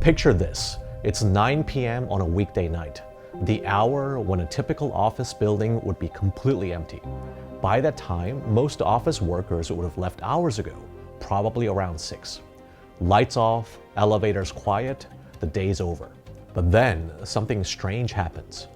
Picture this. It's 9 p.m. on a weekday night, the hour when a typical office building would be completely empty. By that time, most office workers would have left hours ago, probably around 6. Lights off, elevators quiet, the day's over. But then something strange happens.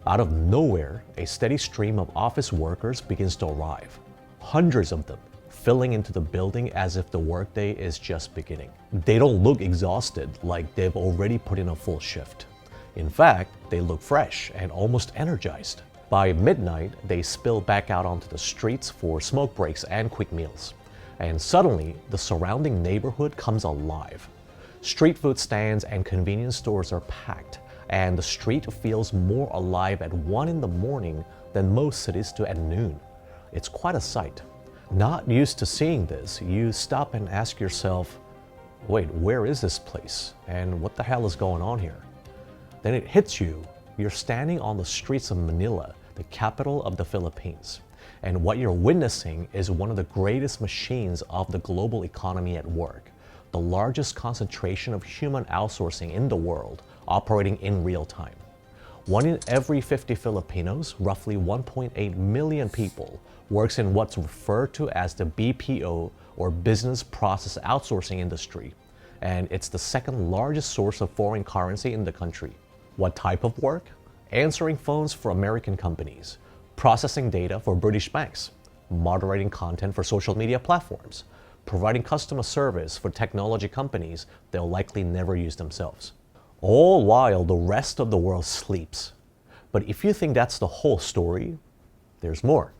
Out of nowhere, a steady stream of office workers begins to arrive. Hundreds of them, filling into the building as if the workday is just beginning. They don't look exhausted like they've already put in a full shift. In fact, they look fresh and almost energized. By midnight, they spill back out onto the streets for smoke breaks and quick meals. And suddenly, the surrounding neighborhood comes alive. Street food stands and convenience stores are packed, and the street feels more alive at 1 in the morning than most cities do at noon. It's quite a sight. Not used to seeing this, you stop and ask yourself, wait, where is this place? And what the hell is going on here? Then it hits you. You're standing on the streets of Manila, the capital of the Philippines. And what you're witnessing is one of the greatest machines of the global economy at work, the largest concentration of human outsourcing in the world, operating in real time. 1 in every 50 Filipinos, roughly 1.8 million people, works in what's referred to as the BPO, or Business Process Outsourcing industry, and it's the second largest source of foreign currency in the country. What type of work? Answering phones for American companies, processing data for British banks, moderating content for social media platforms, providing customer service for technology companies they'll likely never use themselves. All while the rest of the world sleeps. But if you think that's the whole story, there's more.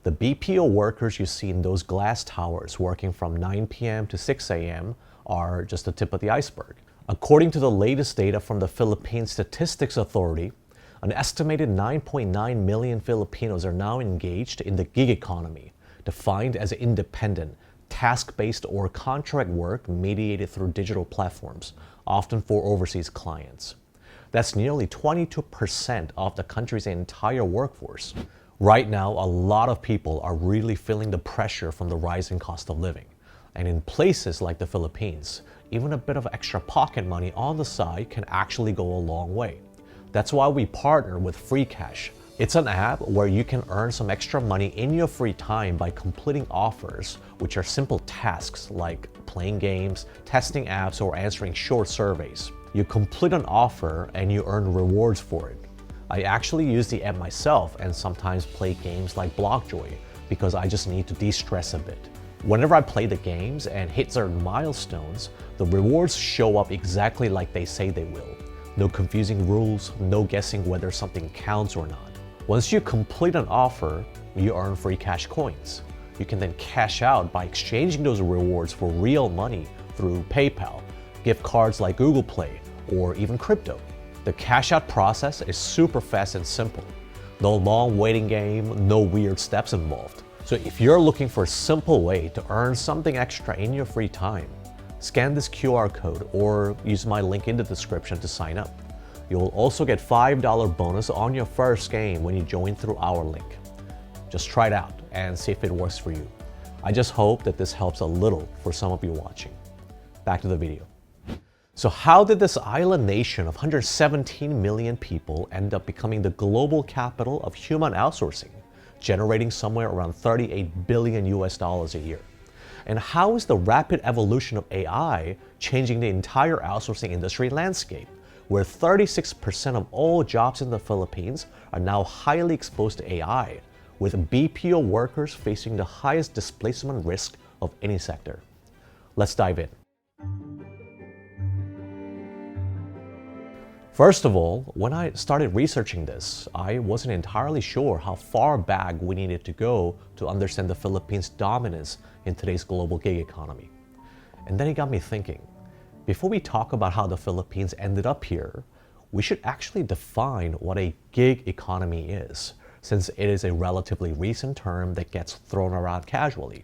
The BPO workers you see in those glass towers working from 9 p.m. to 6 a.m. are just the tip of the iceberg. According to the latest data from the Philippine Statistics Authority, an estimated 9.9 million Filipinos are now engaged in the gig economy, defined as independent, task-based or contract work mediated through digital platforms, often for overseas clients. That's nearly 22% of the country's entire workforce. Right now, a lot of people are really feeling the pressure from the rising cost of living. And in places like the Philippines, even a bit of extra pocket money on the side can actually go a long way. That's why we partner with FreeCash. It's an app where you can earn some extra money in your free time by completing offers, which are simple tasks like playing games, testing apps, or answering short surveys. You complete an offer and you earn rewards for it. I actually use the app myself and sometimes play games like Blockjoy because I just need to de-stress a bit. Whenever I play the games and hit certain milestones, the rewards show up exactly like they say they will. No confusing rules, no guessing whether something counts or not. Once you complete an offer, you earn free cash coins. You can then cash out by exchanging those rewards for real money through PayPal, gift cards like Google Play, or even crypto. The cash out process is super fast and simple. No long waiting game, no weird steps involved. So if you're looking for a simple way to earn something extra in your free time, scan this QR code or use my link in the description to sign up. You'll also get $5 bonus on your first game when you join through our link. Just try it out and see if it works for you. I just hope that this helps a little for some of you watching. Back to the video. So how did this island nation of 117 million people end up becoming the global capital of human outsourcing, generating somewhere around 38 billion US dollars a year? And how is the rapid evolution of AI changing the entire outsourcing industry landscape, where 36% of all jobs in the Philippines are now highly exposed to AI, with BPO workers facing the highest displacement risk of any sector? Let's dive in. First of all, when I started researching this, I wasn't entirely sure how far back we needed to go to understand the Philippines' dominance in today's global gig economy. And then it got me thinking, before we talk about how the Philippines ended up here, we should actually define what a gig economy is, since it is a relatively recent term that gets thrown around casually.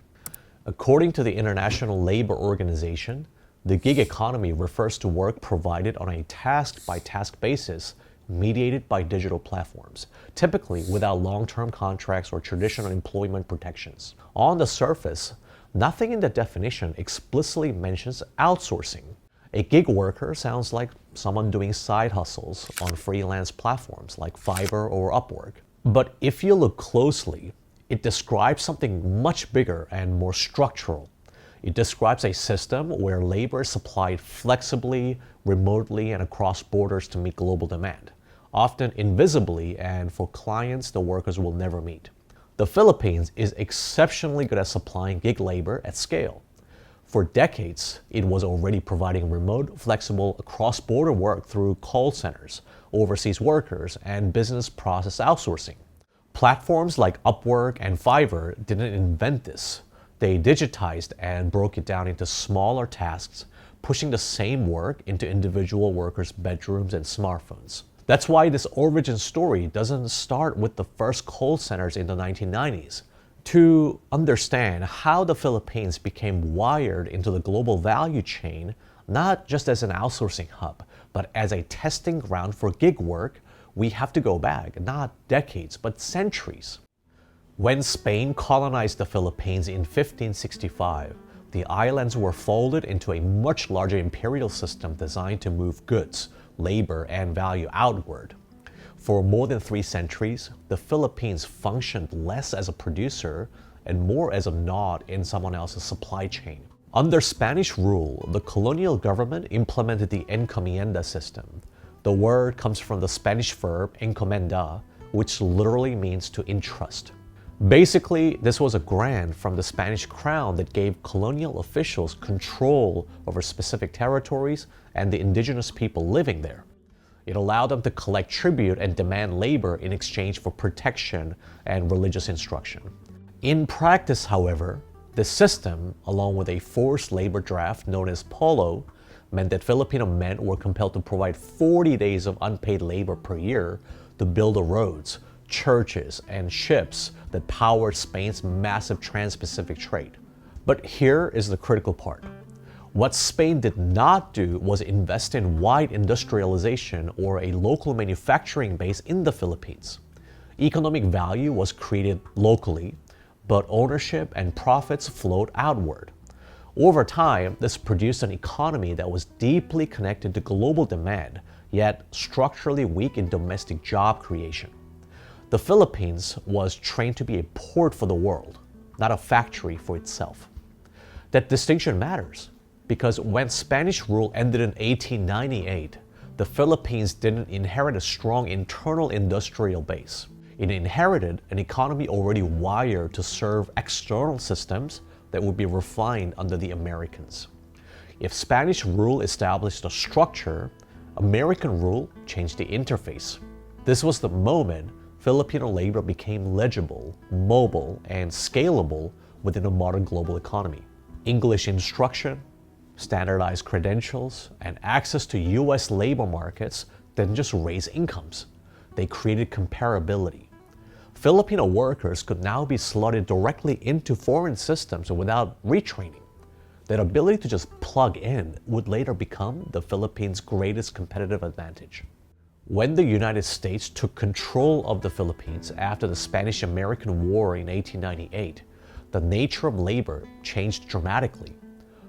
According to the International Labor Organization, the gig economy refers to work provided on a task-by-task basis, mediated by digital platforms, typically without long-term contracts or traditional employment protections. On the surface, nothing in the definition explicitly mentions outsourcing. A gig worker sounds like someone doing side hustles on freelance platforms like Fiverr or Upwork. But if you look closely, it describes something much bigger and more structural. It describes a system where labor is supplied flexibly, remotely, and across borders to meet global demand, often invisibly and for clients the workers will never meet. The Philippines is exceptionally good at supplying gig labor at scale. For decades, it was already providing remote, flexible, cross-border work through call centers, overseas workers, and business process outsourcing. Platforms like Upwork and Fiverr didn't invent this. They digitized and broke it down into smaller tasks, pushing the same work into individual workers' bedrooms and smartphones. That's why this origin story doesn't start with the first call centers in the 1990s. To understand how the Philippines became wired into the global value chain, not just as an outsourcing hub, but as a testing ground for gig work, we have to go back, not decades, but centuries. When Spain colonized the Philippines in 1565, the islands were folded into a much larger imperial system designed to move goods, labor, and value outward. For more than 3 centuries, the Philippines functioned less as a producer and more as a node in someone else's supply chain. Under Spanish rule, the colonial government implemented the encomienda system. The word comes from the Spanish verb encomenda, which literally means to entrust. Basically, this was a grant from the Spanish crown that gave colonial officials control over specific territories and the indigenous people living there. It allowed them to collect tribute and demand labor in exchange for protection and religious instruction. In practice, however, the system, along with a forced labor draft known as polo, meant that Filipino men were compelled to provide 40 days of unpaid labor per year to build the roads, churches, and ships that powered Spain's massive trans-Pacific trade. But here is the critical part. What Spain did not do was invest in wide industrialization or a local manufacturing base in the Philippines. Economic value was created locally, but ownership and profits flowed outward. Over time, this produced an economy that was deeply connected to global demand, yet structurally weak in domestic job creation. The Philippines was trained to be a port for the world, not a factory for itself. That distinction matters, because when Spanish rule ended in 1898, the Philippines didn't inherit a strong internal industrial base. It inherited an economy already wired to serve external systems that would be refined under the Americans. If Spanish rule established a structure, American rule changed the interface. This was the moment Filipino labor became legible, mobile, and scalable within a modern global economy. English instruction, standardized credentials, and access to US labor markets didn't just raise incomes, they created comparability. Filipino workers could now be slotted directly into foreign systems without retraining. That ability to just plug in would later become the Philippines' greatest competitive advantage. When the United States took control of the Philippines after the Spanish-American War in 1898, the nature of labor changed dramatically.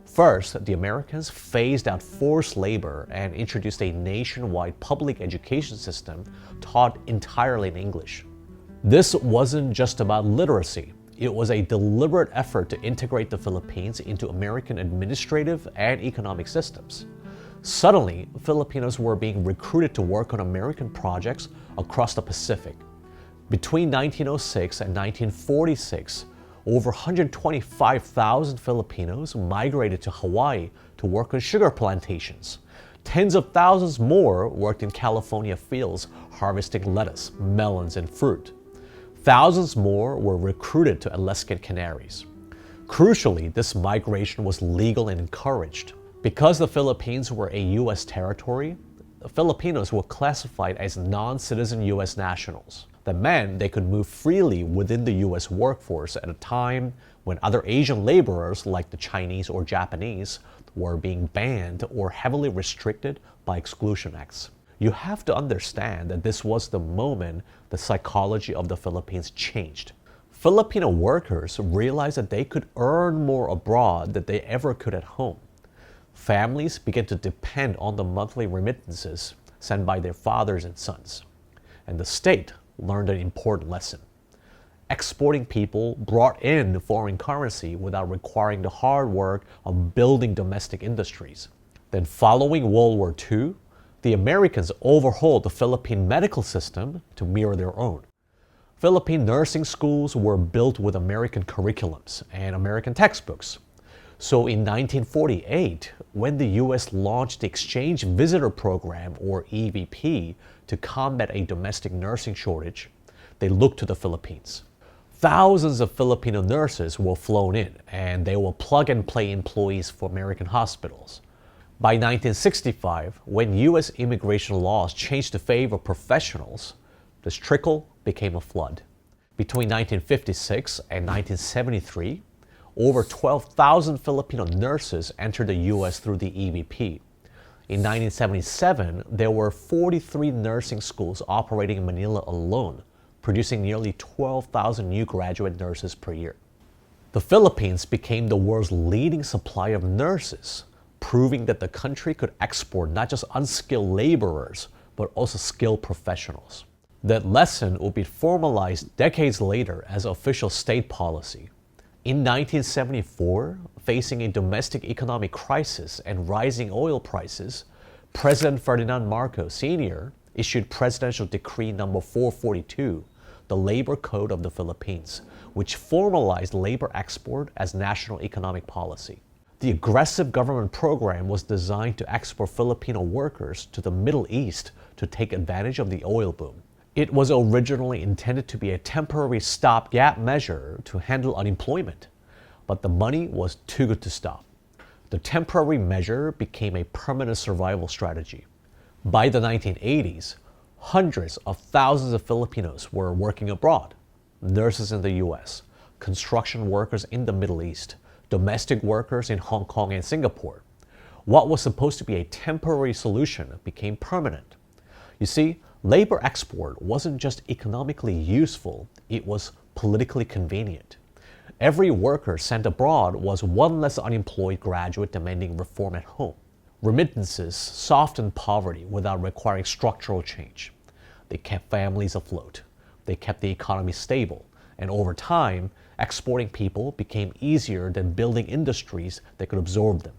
First, the Americans phased out forced labor and introduced a nationwide public education system taught entirely in English. This wasn't just about literacy. It was a deliberate effort to integrate the Philippines into American administrative and economic systems. Suddenly, Filipinos were being recruited to work on American projects across the Pacific. Between 1906 and 1946, over 125,000 Filipinos migrated to Hawaii to work on sugar plantations. Tens of thousands more worked in California fields harvesting lettuce, melons, and fruit. Thousands more were recruited to Alaskan Canaries. Crucially, this migration was legal and encouraged. Because the Philippines were a U.S. territory, the Filipinos were classified as non-citizen U.S. nationals. That meant they could move freely within the U.S. workforce at a time when other Asian laborers like the Chinese or Japanese were being banned or heavily restricted by exclusion acts. You have to understand that this was the moment the psychology of the Philippines changed. Filipino workers realized that they could earn more abroad than they ever could at home. families began to depend on the monthly remittances sent by their fathers and sons. And the state learned an important lesson. Exporting people brought in foreign currency without requiring the hard work of building domestic industries. Then following World War II, the Americans overhauled the Philippine medical system to mirror their own. Philippine nursing schools were built with American curriculums and American textbooks. So in 1948, when the US launched the Exchange Visitor Program, or EVP, to combat a domestic nursing shortage, they looked to the Philippines. Thousands of Filipino nurses were flown in, and they were plug-and-play employees for American hospitals. By 1965, when US immigration laws changed to favor professionals, this trickle became a flood. Between 1956 and 1973, over 12,000 Filipino nurses entered the US through the EVP. In 1977, there were 43 nursing schools operating in Manila alone, producing nearly 12,000 new graduate nurses per year. The Philippines became the world's leading supplier of nurses, proving that the country could export not just unskilled laborers, but also skilled professionals. That lesson would be formalized decades later as official state policy. In 1974, facing a domestic economic crisis and rising oil prices, President Ferdinand Marcos Sr. issued Presidential Decree No. 442, the Labor Code of the Philippines, which formalized labor export as national economic policy. The aggressive government program was designed to export Filipino workers to the Middle East to take advantage of the oil boom. It was originally intended to be a temporary stopgap measure to handle unemployment, but the money was too good to stop. The temporary measure became a permanent survival strategy. By the 1980s, hundreds of thousands of Filipinos were working abroad, nurses in the US, construction workers in the Middle East, domestic workers in Hong Kong and Singapore. What was supposed to be a temporary solution became permanent. You see, labor export wasn't just economically useful, it was politically convenient. Every worker sent abroad was one less unemployed graduate demanding reform at home. Remittances softened poverty without requiring structural change. They kept families afloat. They kept the economy stable. And over time, exporting people became easier than building industries that could absorb them.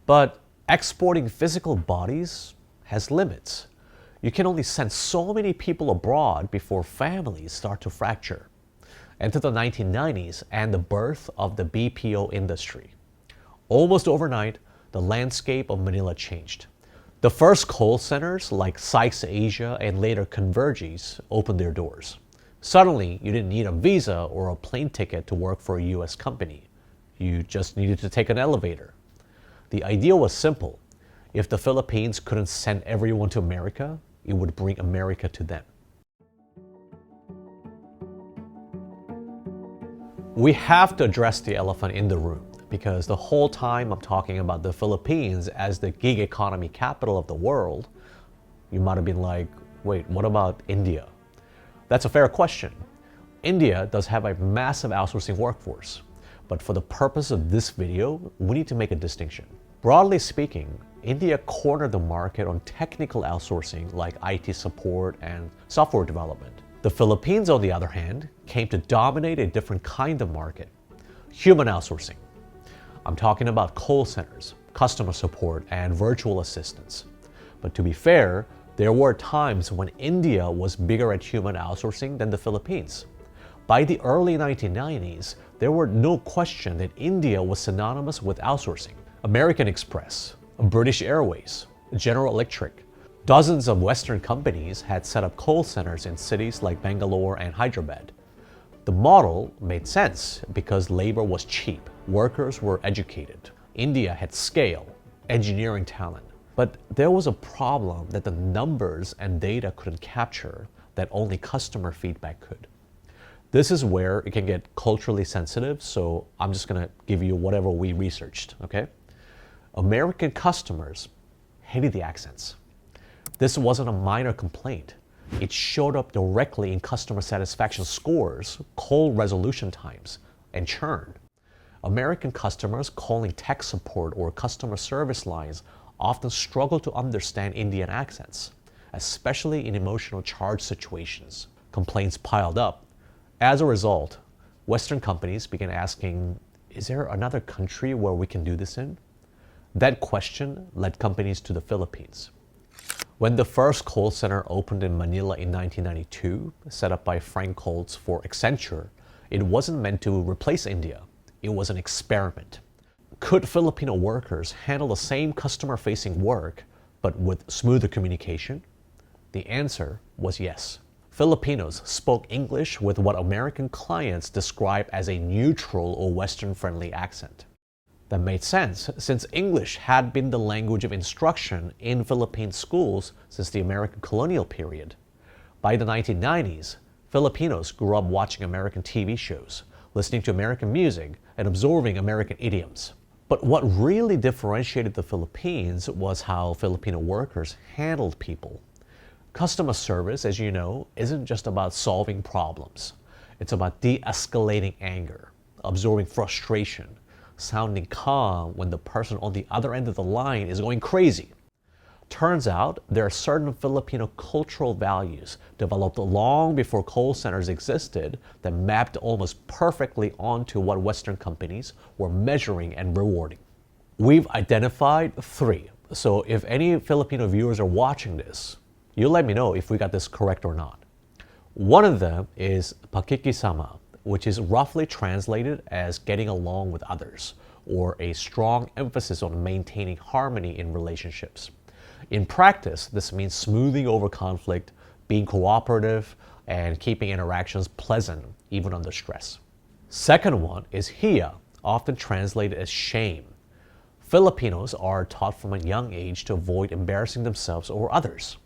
But exporting physical bodies has limits. You can only send so many people abroad before families start to fracture. Enter the 1990s and the birth of the BPO industry. Almost overnight, the landscape of Manila changed. The first call centers like Sykes Asia and later Convergys opened their doors. Suddenly, you didn't need a visa or a plane ticket to work for a US company. You just needed to take an elevator. The idea was simple. If the Philippines couldn't send everyone to America, it would bring America to them. We have to address the elephant in the room because the whole time I'm talking about the Philippines as the gig economy capital of the world, you might have been like, wait, what about India? That's a fair question. India does have a massive outsourcing workforce, but for the purpose of this video, we need to make a distinction. Broadly speaking, India cornered the market on technical outsourcing like IT support and software development. The Philippines, on the other hand, came to dominate a different kind of market, human outsourcing. I'm talking about call centers, customer support, and virtual assistants. But to be fair, there were times when India was bigger at human outsourcing than the Philippines. By the early 1990s, there were no question that India was synonymous with outsourcing. American Express, British Airways, General Electric, dozens of Western companies had set up call centers in cities like Bangalore and Hyderabad. The model made sense because labor was cheap, workers were educated, India had scale, engineering talent. But there was a problem that the numbers and data couldn't capture that only customer feedback could. This is where it can get culturally sensitive, so I'm just gonna give you whatever we researched, okay? American customers hated the accents. This wasn't a minor complaint. It showed up directly in customer satisfaction scores, call resolution times, and churn. American customers calling tech support or customer service lines often struggle to understand Indian accents, especially in emotional charged situations. Complaints piled up. As a result, Western companies began asking, is there another country where we can do this in? That question led companies to the Philippines. When the first call center opened in Manila in 1992, set up by Frank Holtz for Accenture, it wasn't meant to replace India. It was an experiment. Could Filipino workers handle the same customer-facing work, but with smoother communication? The answer was yes. Filipinos spoke English with what American clients describe as a neutral or Western-friendly accent. That made sense, since English had been the language of instruction in Philippine schools since the American colonial period. By the 1990s, Filipinos grew up watching American TV shows, listening to American music, and absorbing American idioms. But what really differentiated the Philippines was how Filipino workers handled people. Customer service, as you know, isn't just about solving problems. It's about de-escalating anger, absorbing frustration, sounding calm when the person on the other end of the line is going crazy. Turns out there are certain Filipino cultural values developed long before call centers existed that mapped almost perfectly onto what Western companies were measuring and rewarding. We've identified 3. So if any Filipino viewers are watching this, you let me know if we got this correct or not. One of them is pakikisama, which is roughly translated as getting along with others, or a strong emphasis on maintaining harmony in relationships. In practice, this means smoothing over conflict, being cooperative, and keeping interactions pleasant, even under stress. Second one is hiya, often translated as shame. Filipinos are taught from a young age to avoid embarrassing themselves or others.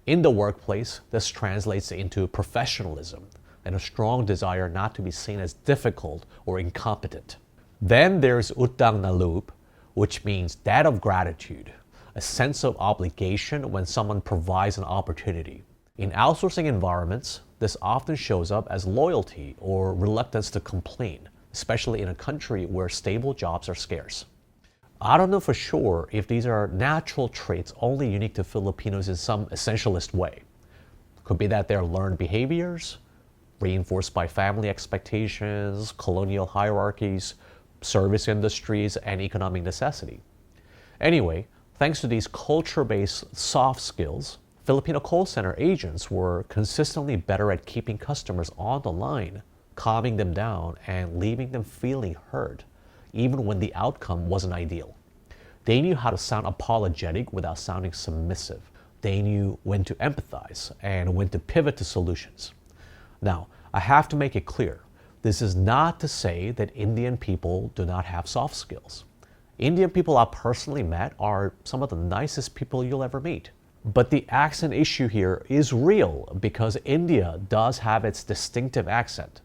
In the workplace, this translates into professionalism and a strong desire not to be seen as difficult or incompetent. Then there's utang na loob, which means debt of gratitude, a sense of obligation when someone provides an opportunity. In outsourcing environments, this often shows up as loyalty or reluctance to complain, especially in a country where stable jobs are scarce. I don't know for sure if these are natural traits only unique to Filipinos in some essentialist way. Could be that they're learned behaviors, reinforced by family expectations, colonial hierarchies, service industries, and economic necessity. Anyway, thanks to these culture-based soft skills, Filipino call center agents were consistently better at keeping customers on the line, calming them down, and leaving them feeling heard, even when the outcome wasn't ideal. They knew how to sound apologetic without sounding submissive. They knew when to empathize and when to pivot to solutions. Now, I have to make it clear, this is not to say that Indian people do not have soft skills. Indian people I've personally met are some of the nicest people you'll ever meet. But the accent issue here is real because India does have its distinctive accent.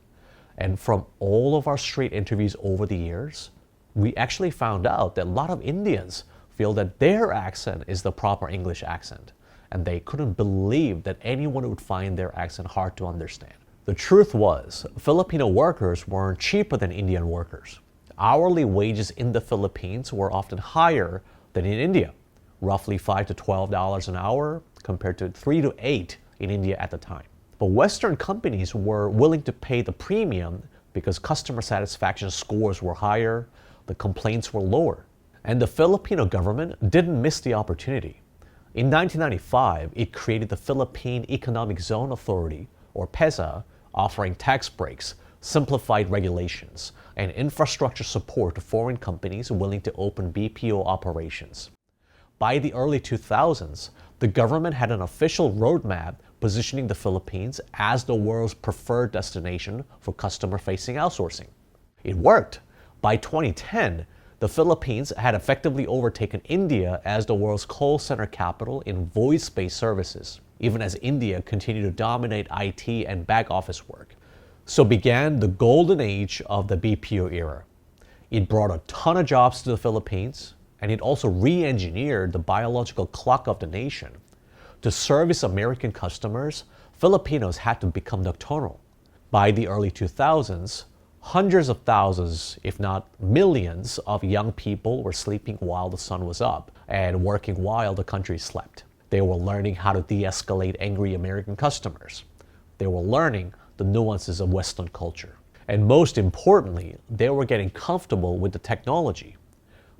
And from all of our street interviews over the years, we actually found out that a lot of Indians feel that their accent is the proper English accent, and they couldn't believe that anyone would find their accent hard to understand. The truth was, Filipino workers weren't cheaper than Indian workers. Hourly wages in the Philippines were often higher than in India, roughly $5 to $12 an hour compared to $3 to $8 in India at the time. But Western companies were willing to pay the premium because customer satisfaction scores were higher, the complaints were lower. And the Filipino government didn't miss the opportunity. In 1995, it created the Philippine Economic Zone Authority, or PEZA, offering tax breaks, simplified regulations, and infrastructure support to foreign companies willing to open BPO operations. By the early 2000s, the government had an official roadmap positioning the Philippines as the world's preferred destination for customer-facing outsourcing. It worked. By 2010, the Philippines had effectively overtaken India as the world's call center capital in voice-based services, even as India continued to dominate IT and back office work. So began the golden age of the BPO era. It brought a ton of jobs to the Philippines, and it also re-engineered the biological clock of the nation. To service American customers, Filipinos had to become nocturnal. By the early 2000s, Hundreds of thousands, if not millions, of young people were sleeping while the sun was up and working while the country slept. They were learning how to de-escalate angry American customers. They were learning the nuances of Western culture. And most importantly, they were getting comfortable with the technology.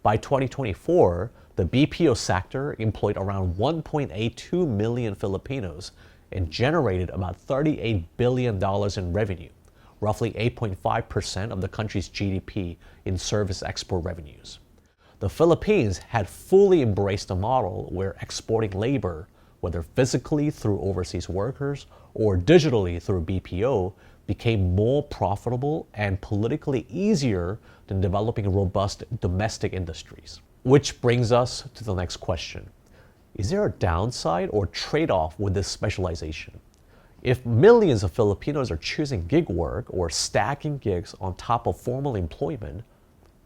By 2024, the BPO sector employed around 1.82 million Filipinos and generated about $38 billion in revenue, roughly 8.5% of the country's GDP in service export revenues. The Philippines had fully embraced a model where exporting labor, whether physically through overseas workers or digitally through BPO, became more profitable and politically easier than developing robust domestic industries. Which brings us to the next question. Is there a downside or trade-off with this specialization? If millions of Filipinos are choosing gig work or stacking gigs on top of formal employment,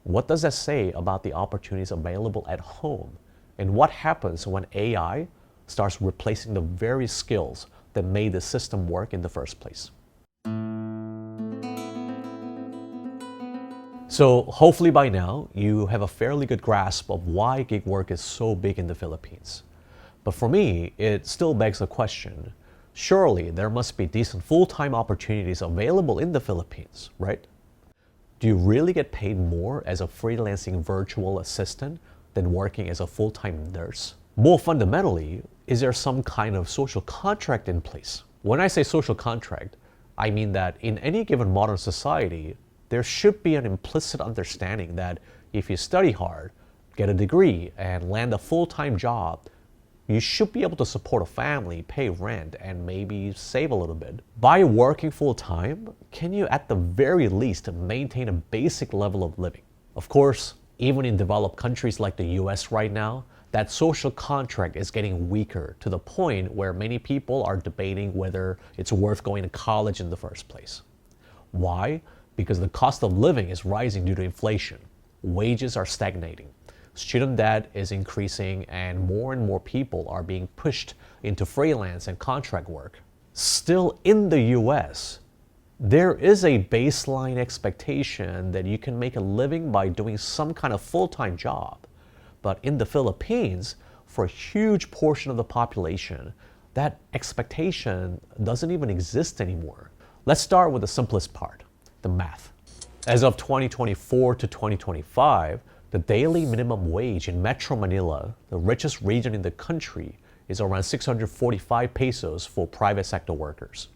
what does that say about the opportunities available at home? And what happens when AI starts replacing the very skills that made the system work in the first place? So hopefully by now, you have a fairly good grasp of why gig work is so big in the Philippines. But for me, it still begs the question, surely there must be decent full-time opportunities available in the Philippines, right? Do you really get paid more as a freelancing virtual assistant than working as a full-time nurse? More fundamentally, is there some kind of social contract in place? When I say social contract, I mean that in any given modern society, there should be an implicit understanding that if you study hard, get a degree, and land a full-time job, you should be able to support a family, pay rent, and maybe save a little bit. By working full-time, can you at the very least maintain a basic level of living? Of course, even in developed countries like the US right now, that social contract is getting weaker to the point where many people are debating whether it's worth going to college in the first place. Why? Because the cost of living is rising due to inflation. Wages are stagnating. Student debt is increasing and more people are being pushed into freelance and contract work. Still in the US, there is a baseline expectation that you can make a living by doing some kind of full-time job. But in the Philippines, for a huge portion of the population, that expectation doesn't even exist anymore. Let's start with the simplest part, the math. As of 2024 to 2025, the daily minimum wage in Metro Manila, the richest region in the country, is around 645 pesos for private sector workers.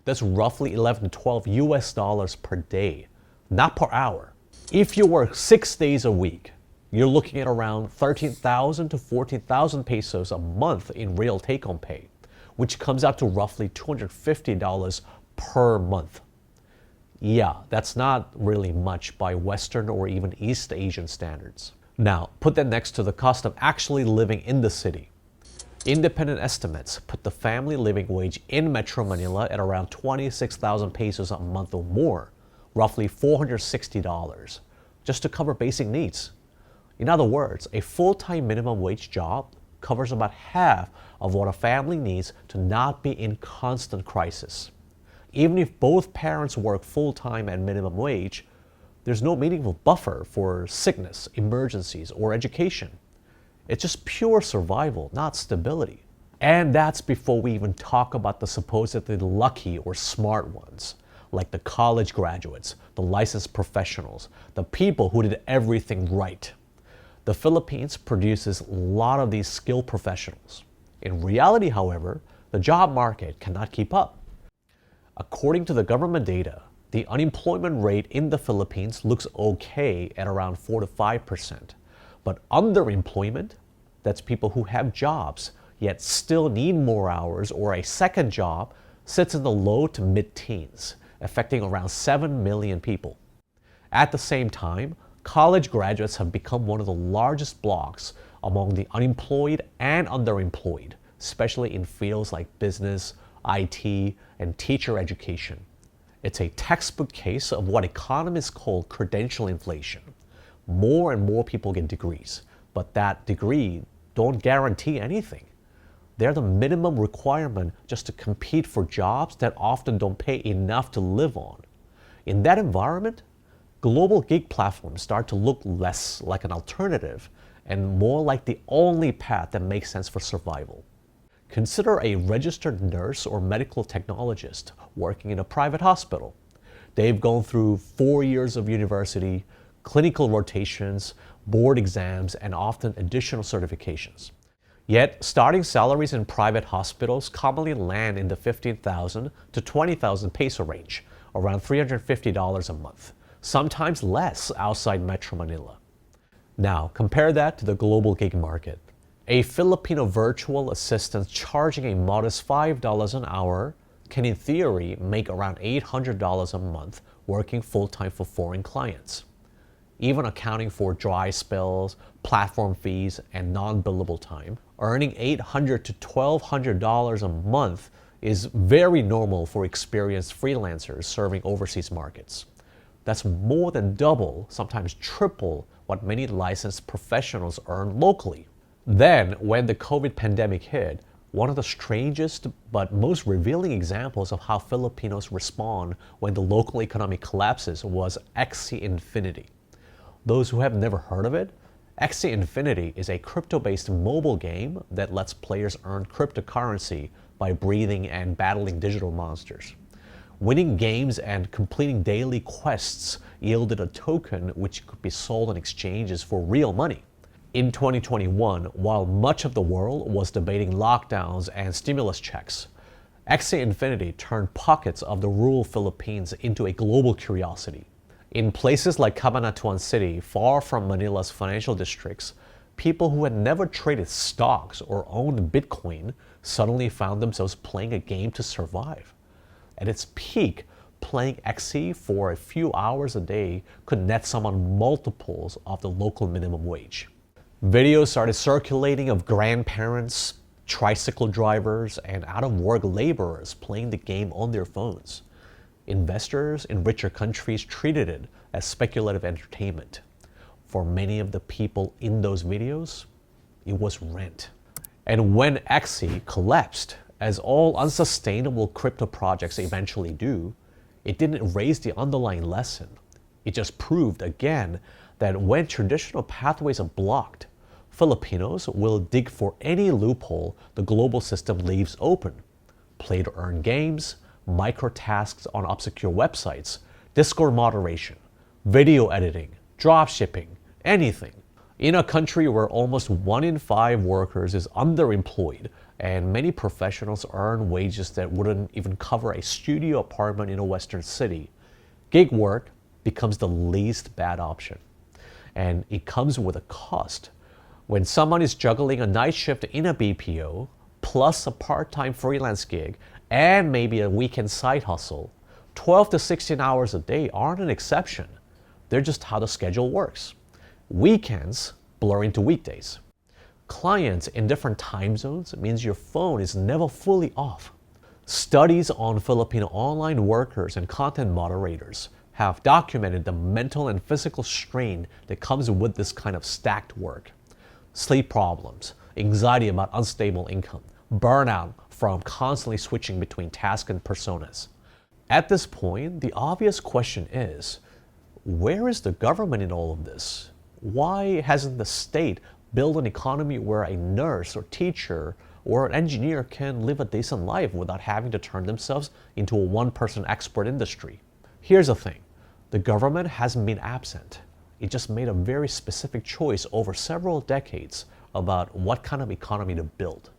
That's roughly 11 to 12 US dollars per day, not per hour. If you work 6 days a week, you're looking at around 13,000 to 14,000 pesos a month in real take-home pay, which comes out to roughly $250 per month. Yeah, that's not really much by Western or even East Asian standards. Now, put that next to the cost of actually living in the city. Independent estimates put the family living wage in Metro Manila at around 26,000 pesos a month or more, roughly $460, just to cover basic needs. In other words, a full-time minimum wage job covers about half of what a family needs to not be in constant crisis. Even if both parents work full-time at minimum wage, there's no meaningful buffer for sickness, emergencies, or education. It's just pure survival, not stability. And that's before we even talk about the supposedly lucky or smart ones, like the college graduates, the licensed professionals, the people who did everything right. The Philippines produces a lot of these skilled professionals. In reality, however, the job market cannot keep up. According to the government data, the unemployment rate in the Philippines looks okay at around 4 to 5%. But underemployment, that's people who have jobs yet still need more hours or a second job, sits in the low to mid-teens, affecting around 7 million people. At the same time, college graduates have become one of the largest blocks among the unemployed and underemployed, especially in fields like business, IT, and teacher education. It's a textbook case of what economists call credential inflation. More and more people get degrees, but that degree don't guarantee anything. They're the minimum requirement just to compete for jobs that often don't pay enough to live on. In that environment, global gig platforms start to look less like an alternative and more like the only path that makes sense for survival. Consider a registered nurse or medical technologist working in a private hospital. They've gone through 4 years of university, clinical rotations, board exams, and often additional certifications. Yet, starting salaries in private hospitals commonly land in the 15,000 to 20,000 peso range, around $350 a month, sometimes less outside Metro Manila. Now, compare that to the global gig market. A Filipino virtual assistant charging a modest $5 an hour can in theory make around $800 a month working full-time for foreign clients. Even accounting for dry spells, platform fees, and non-billable time, earning $800 to $1,200 a month is very normal for experienced freelancers serving overseas markets. That's more than double, sometimes triple, what many licensed professionals earn locally. Then, when the COVID pandemic hit, one of the strangest but most revealing examples of how Filipinos respond when the local economy collapses was Axie Infinity. Those who have never heard of it, Axie Infinity is a crypto-based mobile game that lets players earn cryptocurrency by breeding and battling digital monsters. Winning games and completing daily quests yielded a token which could be sold in exchanges for real money. In 2021, while much of the world was debating lockdowns and stimulus checks, Axie Infinity turned pockets of the rural Philippines into a global curiosity. In places like Cabanatuan City, far from Manila's financial districts, people who had never traded stocks or owned Bitcoin suddenly found themselves playing a game to survive. At its peak, playing Axie for a few hours a day could net someone multiples of the local minimum wage. Videos started circulating of grandparents, tricycle drivers, and out-of-work laborers playing the game on their phones. Investors in richer countries treated it as speculative entertainment. For many of the people in those videos, it was rent. And when Axie collapsed, as all unsustainable crypto projects eventually do, it didn't erase the underlying lesson. It just proved again that when traditional pathways are blocked, Filipinos will dig for any loophole the global system leaves open. Play to earn games, micro-tasks on obscure websites, Discord moderation, video editing, dropshipping, anything. In a country where almost 1 in 5 workers is underemployed and many professionals earn wages that wouldn't even cover a studio apartment in a western city, gig work becomes the least bad option. And it comes with a cost. When someone is juggling a night shift in a BPO, plus a part-time freelance gig, and maybe a weekend side hustle, 12 to 16 hours a day aren't an exception. They're just how the schedule works. Weekends blur into weekdays. Clients in different time zones means your phone is never fully off. Studies on Filipino online workers and content moderators have documented the mental and physical strain that comes with this kind of stacked work. Sleep problems, anxiety about unstable income, burnout from constantly switching between tasks and personas. At this point, the obvious question is, where is the government in all of this? Why hasn't the state built an economy where a nurse or teacher or an engineer can live a decent life without having to turn themselves into a one-person export industry? Here's the thing, the government hasn't been absent. It just made a very specific choice over several decades about what kind of economy to build.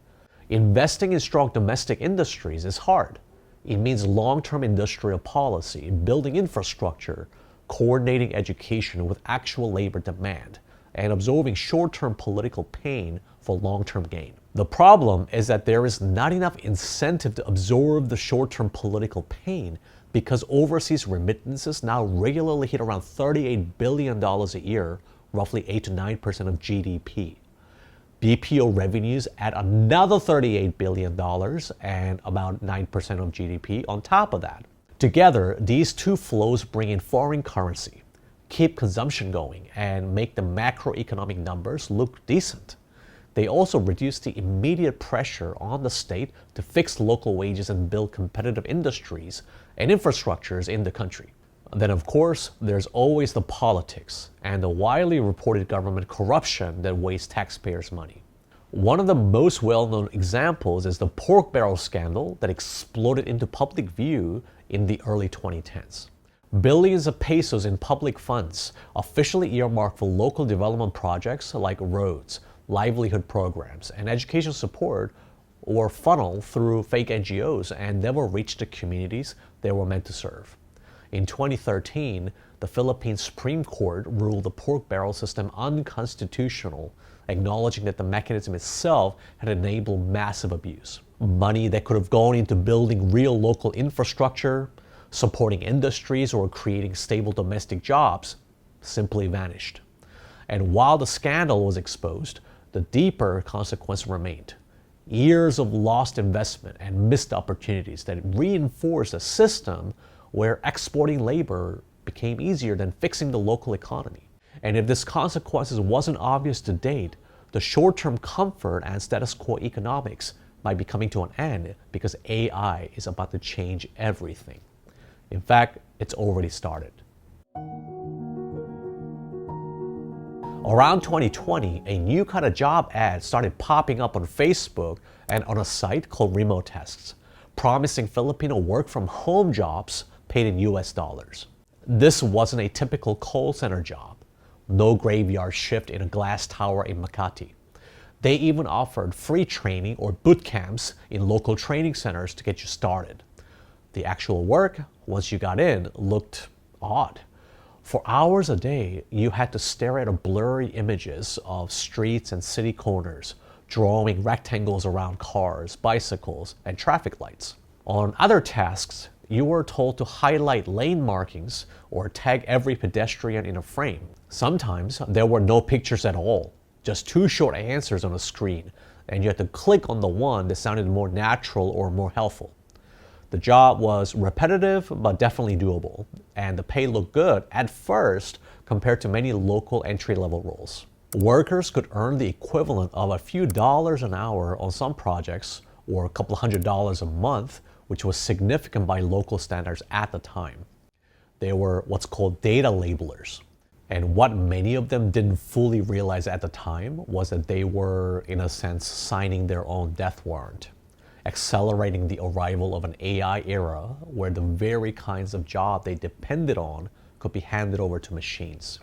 Investing in strong domestic industries is hard. It means long-term industrial policy, building infrastructure, coordinating education with actual labor demand, and absorbing short-term political pain for long-term gain. The problem is that there is not enough incentive to absorb the short-term political pain because overseas remittances now regularly hit around $38 billion a year, roughly 8 to 9% of GDP. BPO revenues add another $38 billion and about 9% of GDP on top of that. Together, these two flows bring in foreign currency, keep consumption going, and make the macroeconomic numbers look decent. They also reduce the immediate pressure on the state to fix local wages and build competitive industries and infrastructures in the country. Then, of course, there's always the politics and the widely reported government corruption that wastes taxpayers' money. One of the most well-known examples is the pork barrel scandal that exploded into public view in the early 2010s. Billions of pesos in public funds, officially earmarked for local development projects like roads, livelihood programs, and education support, were funneled through fake NGOs and never reached the communities they were meant to serve. In 2013, the Philippine Supreme Court ruled the pork barrel system unconstitutional, acknowledging that the mechanism itself had enabled massive abuse. Money that could have gone into building real local infrastructure, supporting industries, or creating stable domestic jobs simply vanished. And while the scandal was exposed, the deeper consequence remained. Years of lost investment and missed opportunities that reinforced a system where exporting labor became easier than fixing the local economy. And if this consequences wasn't obvious to date, the short-term comfort and status quo economics might be coming to an end because AI is about to change everything. In fact, it's already started. Around 2020, a new kind of job ad started popping up on Facebook and on a site called Remote Tasks, promising Filipino work-from-home jobs paid in US dollars. This wasn't a typical call center job. No graveyard shift in a glass tower in Makati. They even offered free training or boot camps in local training centers to get you started. The actual work, once you got in, looked odd. For hours a day, you had to stare at blurry images of streets and city corners, drawing rectangles around cars, bicycles, and traffic lights. On other tasks, you were told to highlight lane markings or tag every pedestrian in a frame. Sometimes there were no pictures at all, just two short answers on a screen, and you had to click on the one that sounded more natural or more helpful. The job was repetitive, but definitely doable, and the pay looked good at first compared to many local entry-level roles. Workers could earn the equivalent of a few dollars an hour on some projects, or a couple $100 a month, which was significant by local standards at the time. They were what's called data labelers. And what many of them didn't fully realize at the time was that they were, in a sense, signing their own death warrant, accelerating the arrival of an AI era where the very kinds of job they depended on could be handed over to machines.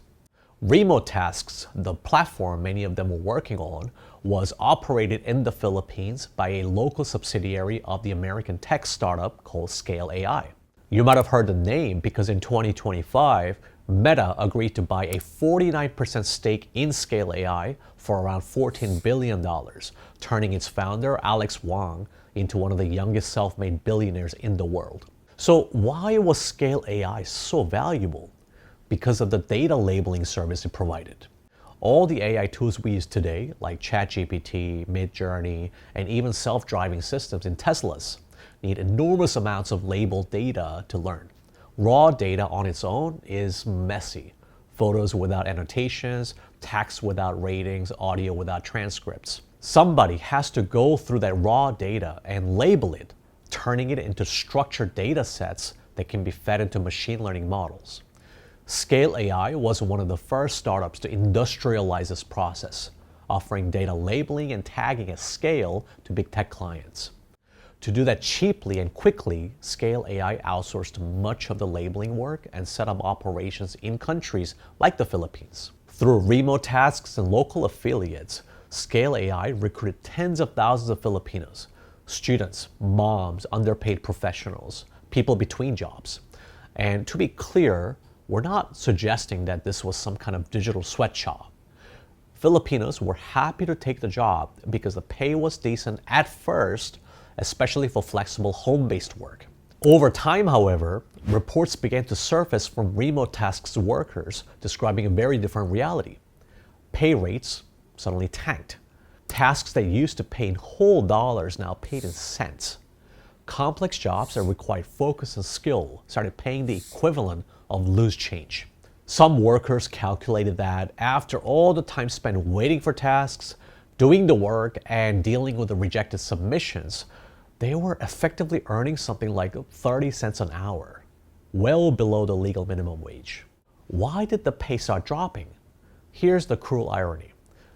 Remote Tasks, the platform many of them were working on, was operated in the Philippines by a local subsidiary of the American tech startup called Scale AI. You might have heard the name because in 2025, Meta agreed to buy a 49% stake in Scale AI for around $14 billion, turning its founder, Alex Wang, into one of the youngest self-made billionaires in the world. So why was Scale AI so valuable? Because of the data labeling service it provided. All the AI tools we use today, like ChatGPT, Midjourney, and even self-driving systems in Teslas, need enormous amounts of labeled data to learn. Raw data on its own is messy. Photos without annotations, text without ratings, audio without transcripts. Somebody has to go through that raw data and label it, turning it into structured data sets that can be fed into machine learning models. Scale AI was one of the first startups to industrialize this process, offering data labeling and tagging at scale to big tech clients. To do that cheaply and quickly, Scale AI outsourced much of the labeling work and set up operations in countries like the Philippines. Through Remote Tasks and local affiliates, Scale AI recruited tens of thousands of Filipinos, students, moms, underpaid professionals, people between jobs. And to be clear, we're not suggesting that this was some kind of digital sweatshop. Filipinos were happy to take the job because the pay was decent at first, especially for flexible home-based work. Over time, however, reports began to surface from Remote Tasks workers describing a very different reality. Pay rates suddenly tanked. Tasks that used to pay in whole dollars now paid in cents. Complex jobs that required focus and skill started paying the equivalent of loose change. Some workers calculated that after all the time spent waiting for tasks, doing the work, and dealing with the rejected submissions, they were effectively earning something like 30 cents an hour, well below the legal minimum wage. Why did the pay start dropping? Here's the cruel irony.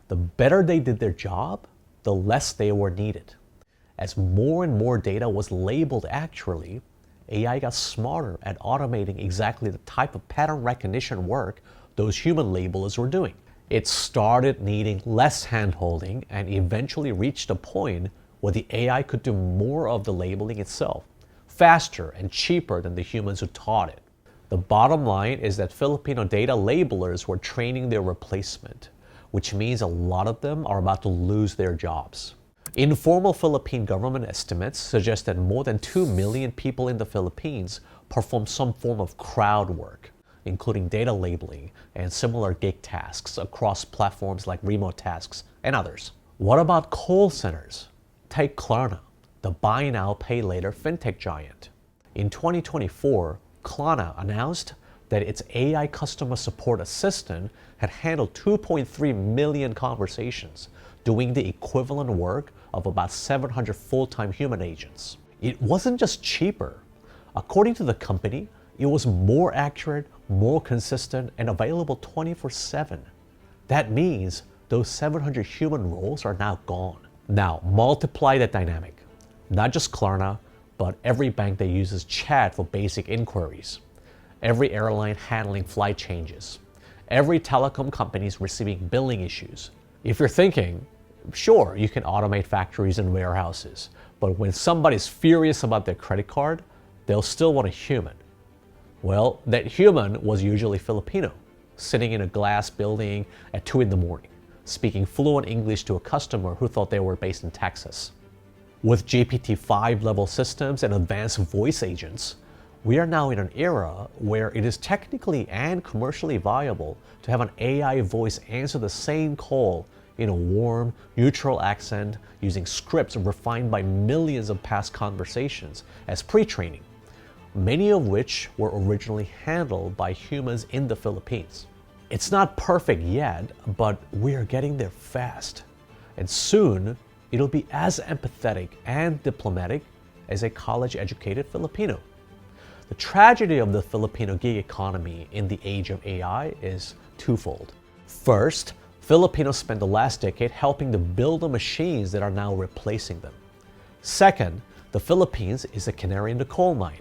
The better they did their job, the less they were needed. As more and more data was labeled accurately, AI got smarter at automating exactly the type of pattern recognition work those human labelers were doing. It started needing less handholding and eventually reached a point where the AI could do more of the labeling itself, faster and cheaper than the humans who taught it. The bottom line is that Filipino data labelers were training their replacement, which means a lot of them are about to lose their jobs. Informal Philippine government estimates suggest that more than 2 million people in the Philippines perform some form of crowd work, including data labeling and similar gig tasks across platforms like Remote Tasks and others. What about call centers? Take Klarna, the buy now, pay later fintech giant. In 2024, Klarna announced that its AI customer support assistant had handled 2.3 million conversations, doing the equivalent work of about 700 full-time human agents. It wasn't just cheaper. According to the company, it was more accurate, more consistent, and available 24/7. That means those 700 human roles are now gone. Now, multiply that dynamic. Not just Klarna, but every bank that uses chat for basic inquiries, every airline handling flight changes, every telecom company is receiving billing issues. If you're thinking, sure, you can automate factories and warehouses, but when somebody's furious about their credit card, they'll still want a human. Well, that human was usually Filipino, sitting in a glass building at 2 in the morning, speaking fluent English to a customer who thought they were based in Texas. With GPT-5 level systems and advanced voice agents, we are now in an era where it is technically and commercially viable to have an AI voice answer the same call in a warm, neutral accent using scripts refined by millions of past conversations as pre-training, many of which were originally handled by humans in the Philippines. It's not perfect yet, but we're getting there fast. And soon, it'll be as empathetic and diplomatic as a college-educated Filipino. The tragedy of the Filipino gig economy in the age of AI is twofold. First, Filipinos spent the last decade helping to build the machines that are now replacing them. Second, the Philippines is a canary in the coal mine.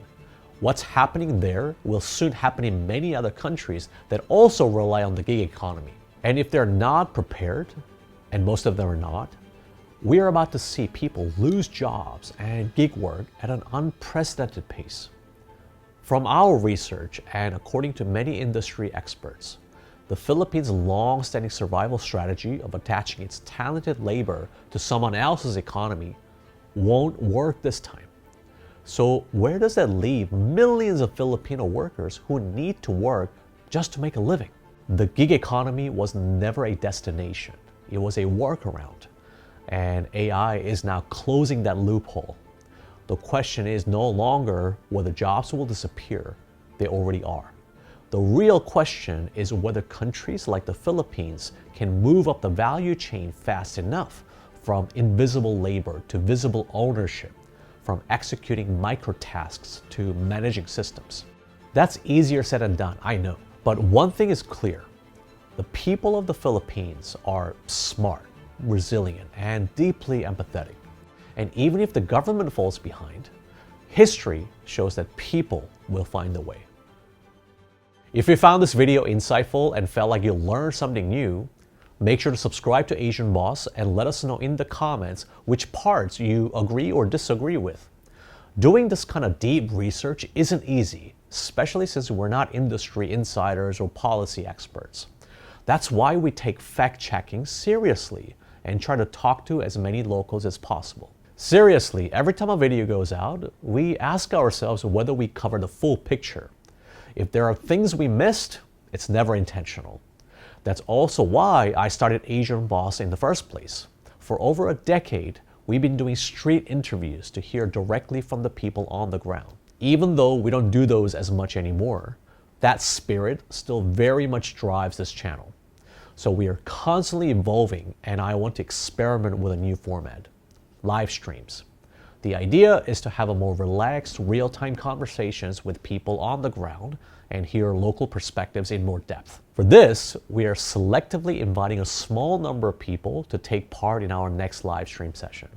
What's happening there will soon happen in many other countries that also rely on the gig economy. And if they're not prepared, and most of them are not, we are about to see people lose jobs and gig work at an unprecedented pace. From our research, and according to many industry experts, the Philippines' long-standing survival strategy of attaching its talented labor to someone else's economy won't work this time. So where does that leave millions of Filipino workers who need to work just to make a living? The gig economy was never a destination. It was a workaround. And AI is now closing that loophole. The question is no longer whether jobs will disappear. They already are. The real question is whether countries like the Philippines can move up the value chain fast enough from invisible labor to visible ownership, from executing micro-tasks to managing systems. That's easier said than done, I know. But one thing is clear. The people of the Philippines are smart, resilient, and deeply empathetic. And even if the government falls behind, history shows that people will find a way. If you found this video insightful and felt like you learned something new, make sure to subscribe to Asian Boss and let us know in the comments which parts you agree or disagree with. Doing this kind of deep research isn't easy, especially since we're not industry insiders or policy experts. That's why we take fact-checking seriously and try to talk to as many locals as possible. Seriously, every time a video goes out, we ask ourselves whether we cover the full picture. If there are things we missed, it's never intentional. That's also why I started Asian Boss in the first place. For over a decade, we've been doing street interviews to hear directly from the people on the ground. Even though we don't do those as much anymore, that spirit still very much drives this channel. So we are constantly evolving, and I want to experiment with a new format: live streams. The idea is to have a more relaxed, real-time conversations with people on the ground and hear local perspectives in more depth. For this, we are selectively inviting a small number of people to take part in our next live stream session.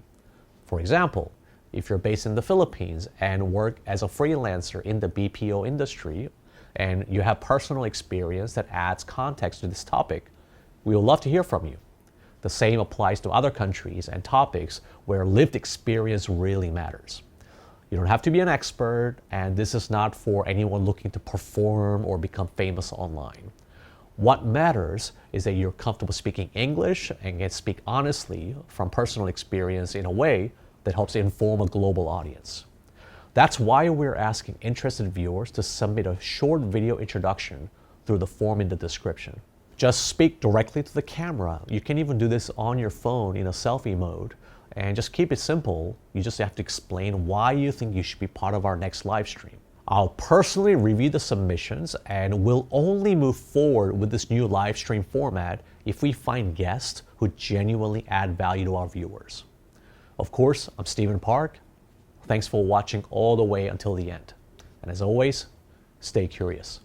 For example, if you're based in the Philippines and work as a freelancer in the BPO industry and you have personal experience that adds context to this topic, we would love to hear from you. The same applies to other countries and topics where lived experience really matters. You don't have to be an expert, and this is not for anyone looking to perform or become famous online. What matters is that you're comfortable speaking English and can speak honestly from personal experience in a way that helps inform a global audience. That's why we're asking interested viewers to submit a short video introduction through the form in the description. Just speak directly to the camera. You can even do this on your phone in a selfie mode. And just keep it simple. You just have to explain why you think you should be part of our next live stream. I'll personally review the submissions and will only move forward with this new live stream format if we find guests who genuinely add value to our viewers. Of course, I'm Stephen Park. Thanks for watching all the way until the end. And as always, stay curious.